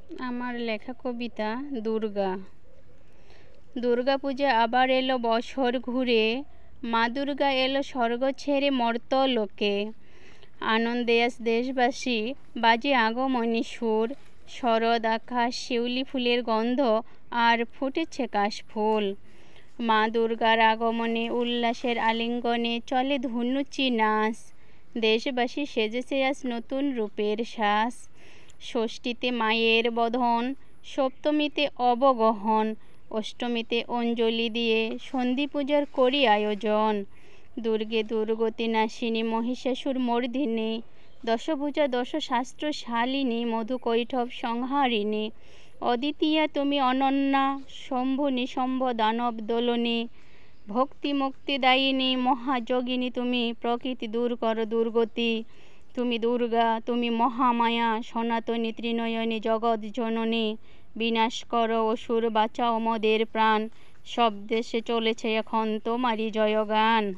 আমার লেখা কবিতা দুর্গা। দুর্গা পূজা আবার এলো বছর ঘুরে, মা দুর্গা এলো স্বর্গ ছেড়ে মর্ত্যলোকে। আনন্দে আজ দেশবাসী, বাজে আগমনী সুর, শরৎ আকাশ, শিউলি ফুলের গন্ধ আর ফুটেছে কাশফুল। মা দুর্গার আগমনে উল্লাসের আলিঙ্গনে চলে ধুনুচি নাচ। দেশবাসী সেজেছে আজ নতুন রূপের সাজ। ষষ্ঠীতে মায়ের বধন, সপ্তমীতে অবগহন, অষ্টমীতে অঞ্জলি দিয়ে সন্ধি পূজার করি আয়োজন। দুর্গে দুর্গতি নাশিনী, মহিষাসুর মর্দিনী, দশভুজা দশ শাস্ত্র শালিনী, মধুকৈঠব সংহারিণী। অদ্বিতীয়া তুমি অনন্যা, শম্ভু নিশম্ভ দানব দোলনী। ভক্তি মুক্তিদায়িনী মহাযোগিনী তুমি, প্রকৃতি দূর করো দুর্গতি। তুমি দুর্গা, তুমি মহামায়া, সনাতনী ত্রিনয়নী জগৎ জননী। বিনাশ করো অসুর, বাঁচাও মোদের প্রাণ, সব দেশে চলেছে এখন তোমারই জয়গান।